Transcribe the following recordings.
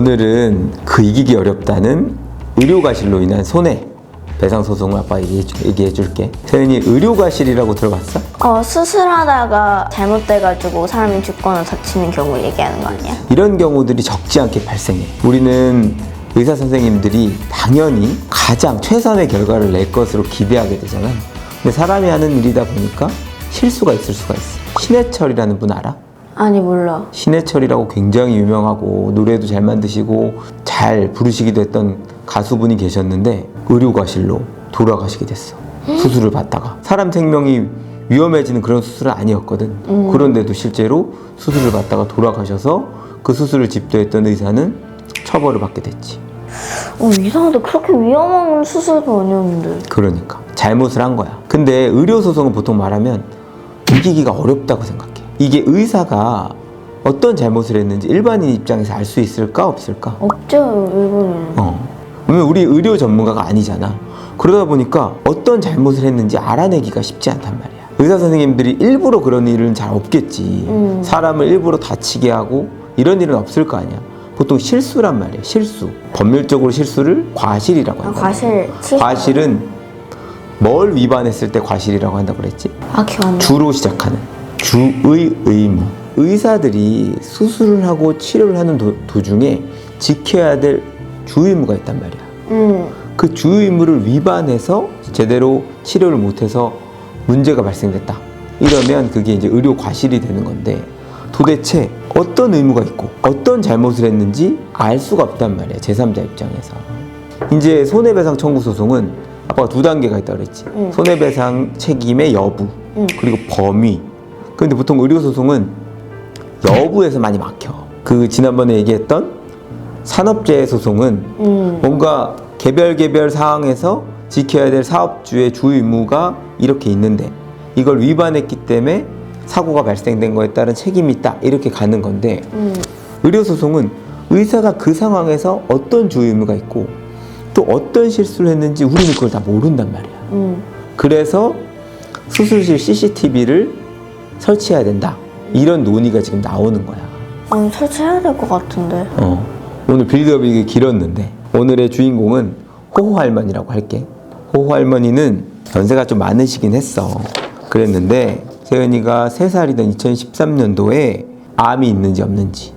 오늘은 그 이기기 어렵다는 의료과실로 인한 손해배상 소송을 아빠 얘기해 줄게. 세연이 의료과실이라고 들어봤어? 수술하다가 잘못돼가지고 사람이 죽거나 다치는 경우 얘기하는 거 아니야? 이런 경우들이 적지 않게 발생해. 우리는 의사 선생님들이 당연히 가장 최선의 결과를 낼 것으로 기대하게 되잖아. 근데 사람이 하는 일이다 보니까 실수가 있을 수가 있어. 신해철이라는 분 알아? 아니, 몰라. 신해철이라고 굉장히 유명하고 노래도 잘 만드시고 잘 부르시기도 했던 가수분이 계셨는데 의료과실로 돌아가시게 됐어. 수술을 받다가. 사람 생명이 위험해지는 그런 수술은 아니었거든. 그런데도 실제로 수술을 받다가 돌아가셔서 그 수술을 집도했던 의사는 처벌을 받게 됐지. 이상하다. 그렇게 위험한 수술도 아니었는데. 그러니까 잘못을 한 거야. 근데 의료소송은 보통 말하면 이기기가 어렵다고 생각해. 이게 의사가 어떤 잘못을 했는지 일반인 입장에서 알 수 있을까 없을까? 없죠, 일본은. 왜냐면 우리 의료 전문가가 아니잖아. 그러다 보니까 어떤 잘못을 했는지 알아내기가 쉽지 않단 말이야. 의사 선생님들이 일부러 그런 일은 잘 없겠지. 사람을 일부러 다치게 하고 이런 일은 없을 거 아니야. 보통 실수란 말이야. 실수. 법률적으로 실수를 과실이라고 한다. 과실은 뭘 위반했을 때 과실이라고 한다고 그랬지? 기억 안 나. 주로 시작하는 주의 의무. 의사들이 수술을 하고 치료를 하는 도중에 지켜야 될 주의무가 있단 말이야. 그 주의무를 위반해서 제대로 치료를 못해서 문제가 발생됐다. 이러면 그게 이제 의료 과실이 되는 건데 도대체 어떤 의무가 있고 어떤 잘못을 했는지 알 수가 없단 말이야. 제3자 입장에서. 이제 손해배상 청구 소송은 아빠가 2단계가 있다고 그랬지. 손해배상 책임의 여부 그리고 범위. 그런데 보통 의료소송은 여부에서 많이 막혀. 그 지난번에 얘기했던 산업재해 소송은 뭔가 개별 사항에서 지켜야 될 사업주의 주 의무가 이렇게 있는데 이걸 위반했기 때문에 사고가 발생된 거에 따른 책임이 있다 이렇게 가는 건데 의료소송은 의사가 그 상황에서 어떤 주 의무가 있고 또 어떤 실수를 했는지 우리는 그걸 다 모른단 말이야. 그래서 수술실 CCTV를 설치해야 된다 이런 논의가 지금 나오는 거야. 설치해야 될 것 같은데. 오늘 빌드업이 길었는데 오늘의 주인공은 호호 할머니라고 할게. 호호 할머니는 연세가 좀 많으시긴 했어. 그랬는데 세연이가 3살이던 2013년도에 암이 있는지 없는지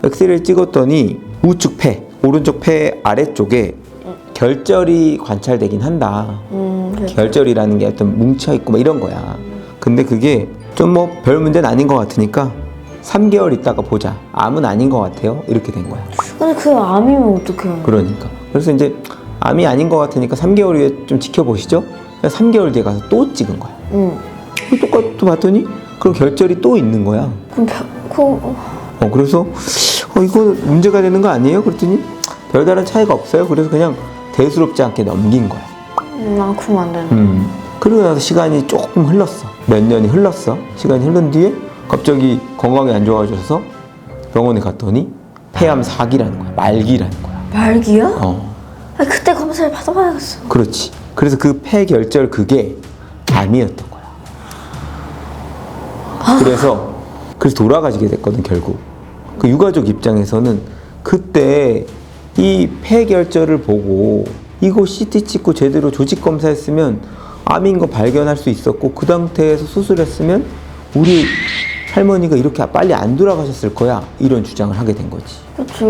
엑스레이를 찍었더니 우측 폐, 오른쪽 폐 아래쪽에 결절이 관찰되긴 한다. 결절이라는 게 어떤 뭉쳐있고 막 이런 거야. 근데 그게 좀 뭐 별 문제는 아닌 것 같으니까 3개월 있다가 보자. 암은 아닌 것 같아요. 이렇게 된 거야. 근데 그 암이면 어떡해. 그러니까. 그래서 이제 암이 아닌 것 같으니까 3개월 후에 좀 지켜보시죠. 3개월 뒤에 가서 또 찍은 거야. 똑같이 봤더니 그럼 결절이 또 있는 거야. 그래서 이거 문제가 되는 거 아니에요? 그랬더니 별다른 차이가 없어요. 그래서 그냥 대수롭지 않게 넘긴 거야. 그러면 안 되네. 그러고 나서 시간이 조금 흘렀어. 몇 년이 흘렀어. 시간이 흐른 뒤에 갑자기 건강이 안 좋아져서 병원에 갔더니 폐암 4기라는 거야. 말기라는 거야. 말기야? 그때 검사를 받아봐야겠어. 그렇지. 그래서 그 폐결절 그게 암이었던 거야. 그래서 돌아가시게 됐거든 결국. 그 유가족 입장에서는 그때 이 폐결절을 보고 이거 CT 찍고 제대로 조직 검사했으면 암인 거 발견할 수 있었고 그 상태에서 수술했으면 우리 할머니가 이렇게 빨리 안 돌아가셨을 거야 이런 주장을 하게 된 거지. 그치.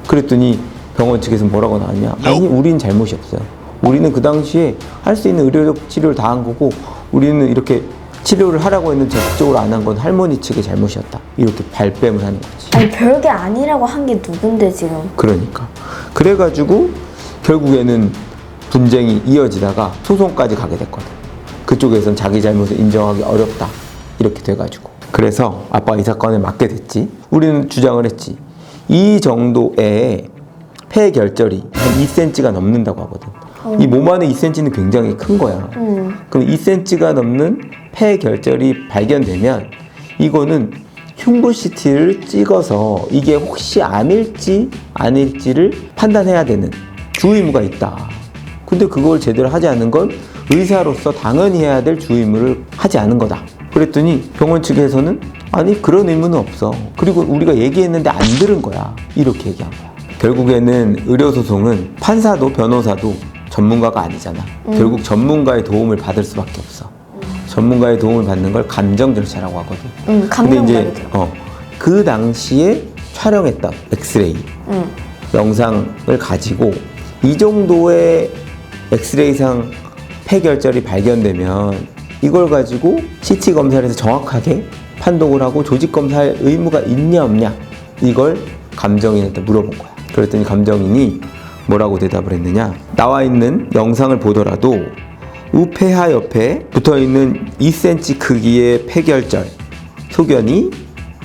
그랬더니 병원 측에서 뭐라고 나왔냐? 아니 우리는 잘못이 없어요. 우리는 그 당시에 할 수 있는 의료적 치료를 다 한 거고 우리는 이렇게 치료를 하라고 했는데 적극적으로 안 한 건 할머니 측의 잘못이었다. 이렇게 발뺌을 하는 거지. 별게 아니라고 한 게 누군데 지금. 그러니까. 그래가지고 결국에는 분쟁이 이어지다가 소송까지 가게 됐거든. 그쪽에선 자기 잘못을 인정하기 어렵다. 이렇게 돼가지고. 그래서 아빠가 이 사건에 맡게 됐지. 우리는 주장을 했지. 이 정도의 폐결절이 한 2cm가 넘는다고 하거든. 이 몸 안에 2cm는 굉장히 큰 거야. 그럼 2cm가 넘는 폐결절이 발견되면 이거는 흉부 CT를 찍어서 이게 혹시 암일지 아닐지를 판단해야 되는 주의무가 있다. 근데 그걸 제대로 하지 않은 건 의사로서 당연히 해야 될 주의무를 하지 않은 거다. 그랬더니 병원 측에서는 아니 그런 의무는 없어. 그리고 우리가 얘기했는데 안 들은 거야. 이렇게 얘기한 거야. 결국에는 의료소송은 판사도 변호사도 전문가가 아니잖아. 결국 전문가의 도움을 받을 수밖에 없어. 전문가의 도움을 받는 걸 감정 절차라고 하거든. 근데 이제 그 당시에 촬영했던 엑스레이 영상을 가지고 이 정도의 엑스레이상 폐결절이 발견되면 이걸 가지고 CT 검사를 해서 정확하게 판독을 하고 조직 검사할 의무가 있냐 없냐 이걸 감정인한테 물어본 거야. 그랬더니 감정인이 뭐라고 대답을 했느냐, 나와 있는 영상을 보더라도 우폐하 옆에 붙어있는 2cm 크기의 폐결절 소견이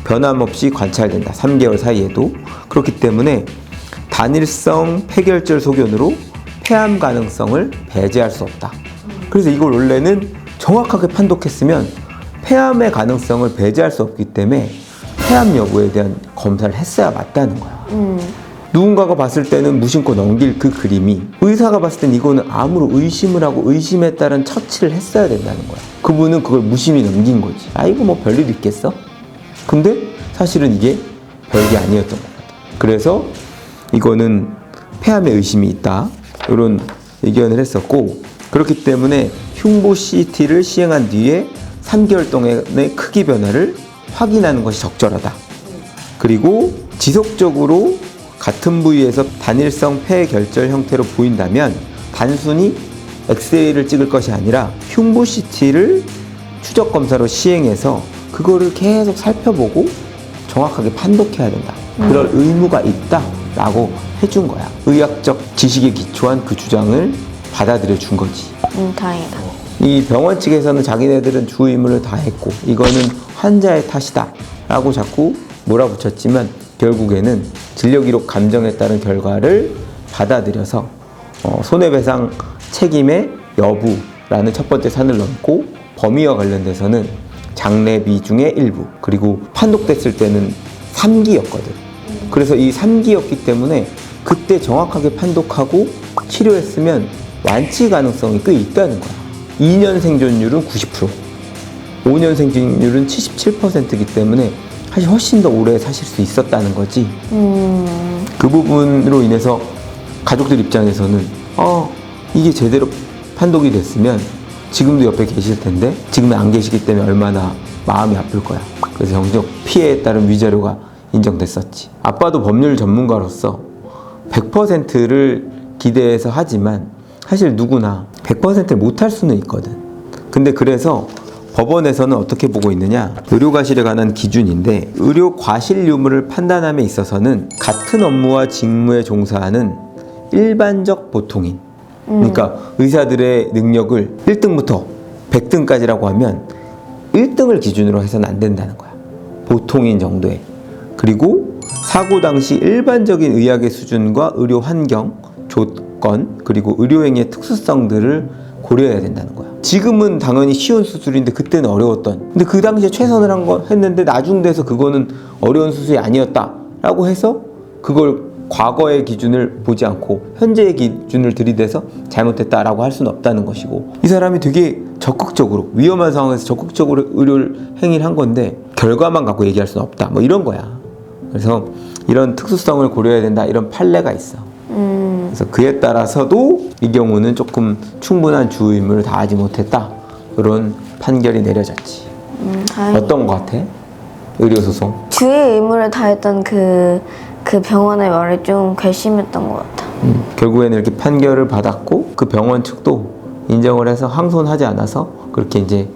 변함없이 관찰된다. 3개월 사이에도. 그렇기 때문에 단일성 폐결절 소견으로 폐암 가능성을 배제할 수 없다. 그래서 이걸 원래는 정확하게 판독했으면 폐암의 가능성을 배제할 수 없기 때문에 폐암 여부에 대한 검사를 했어야 맞다는 거야. 누군가가 봤을 때는 무심코 넘길 그 그림이 의사가 봤을 땐 이거는 암으로 의심을 하고 의심에 따른 처치를 했어야 된다는 거야. 그분은 그걸 무심히 넘긴 거지. 아, 이거 뭐 별일 있겠어? 근데 사실은 이게 별게 아니었던 것 같아. 그래서 이거는 폐암에 의심이 있다, 이런 의견을 했었고, 그렇기 때문에 흉부 CT를 시행한 뒤에 3개월 동안의 크기 변화를 확인하는 것이 적절하다. 그리고 지속적으로 같은 부위에서 단일성 폐결절 형태로 보인다면 단순히 엑스레이를 찍을 것이 아니라 흉부 CT를 추적 검사로 시행해서 그거를 계속 살펴보고 정확하게 판독해야 된다. 그럴 의무가 있다라고 해준 거야. 의학적 지식에 기초한 그 주장을 받아들여 준 거지. 다행이다. 이 병원 측에서는 자기네들은 주 의무를 다 했고 이거는 환자의 탓이다 라고 자꾸 몰아붙였지만 결국에는 진료기록 감정에 따른 결과를 받아들여서 손해배상 책임의 여부라는 첫 번째 산을 넘고, 범위와 관련돼서는 장례비 중의 일부, 그리고 판독됐을 때는 3기였거든. 그래서 이 3기였기 때문에 그때 정확하게 판독하고 치료했으면 완치 가능성이 꽤 있다는 거야. 2년 생존율은 90%, 5년 생존율은 77%이기 때문에 사실 훨씬 더 오래 사실 수 있었다는 거지. 그 부분으로 인해서 가족들 입장에서는 이게 제대로 판독이 됐으면 지금도 옆에 계실 텐데 지금은 안 계시기 때문에 얼마나 마음이 아플 거야. 그래서 정적 피해에 따른 위자료가 인정됐었지. 아빠도 법률 전문가로서 100%를 기대해서 하지만 사실 누구나 100%를 못할 수는 있거든. 근데 그래서 법원에서는 어떻게 보고 있느냐, 의료과실에 관한 기준인데, 의료 과실 유무를 판단함에 있어서는 같은 업무와 직무에 종사하는 일반적 보통인, 그러니까 의사들의 능력을 1등부터 100등까지라고 하면 1등을 기준으로 해서는 안 된다는 거야. 보통인 정도에. 그리고 사고 당시 일반적인 의학의 수준과 의료 환경, 조건, 그리고 의료행위의 특수성들을 고려해야 된다는 거야. 지금은 당연히 쉬운 수술인데 그때는 어려웠던, 근데 그 당시에 최선을 한 거 했는데 나중 돼서 그거는 어려운 수술이 아니었다 라고 해서 그걸 과거의 기준을 보지 않고 현재의 기준을 들이대서 잘못했다라고 할 수는 없다는 것이고, 이 사람이 되게 적극적으로 위험한 상황에서 적극적으로 의료 행위를 한 건데 결과만 갖고 얘기할 수는 없다, 뭐 이런 거야. 그래서 이런 특수성을 고려해야 된다, 이런 판례가 있어. 그래서 그에 따라서도 이 경우는 조금 충분한 주 의무를 다하지 못했다, 그런 판결이 내려졌지. 어떤 거 같아? 의료소송? 주의 의무를 다했던 그 병원의 말이 좀 괘씸했던 것 같아. 결국에는 이렇게 판결을 받았고 그 병원 측도 인정을 해서 항소하지 않아서 그렇게 이제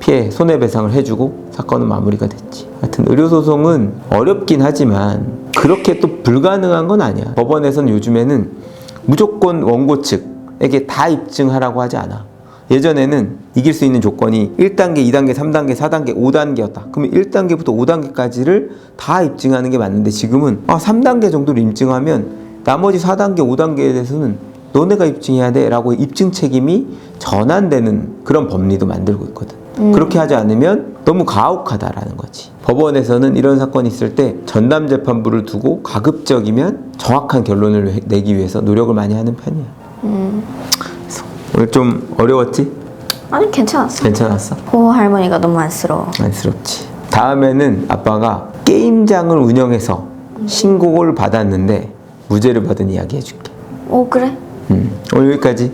피해 손해배상을 해주고 사건은 마무리가 됐지. 하여튼 의료소송은 어렵긴 하지만 그렇게 또 불가능한 건 아니야. 법원에서는 요즘에는 무조건 원고 측에게 다 입증하라고 하지 않아. 예전에는 이길 수 있는 조건이 1단계, 2단계, 3단계, 4단계, 5단계였다. 그러면 1단계부터 5단계까지를 다 입증하는 게 맞는데 지금은 3단계 정도를 입증하면 나머지 4단계, 5단계에 대해서는 너네가 입증해야 돼 라고 입증 책임이 전환되는 그런 법리도 만들고 있거든. 그렇게 하지 않으면 너무 가혹하다라는 거지. 법원에서는 이런 사건이 있을 때 전담재판부를 두고 가급적이면 정확한 결론을 내기 위해서 노력을 많이 하는 편이야. 그래서 오늘 좀 어려웠지? 아니, 괜찮았어. 괜찮았어? 호 할머니가 너무 안쓰러워. 안쓰럽지. 다음에는 아빠가 게임장을 운영해서 신고를 받았는데 무죄를 받은 이야기 해줄게. 오, 그래? 오늘 여기까지.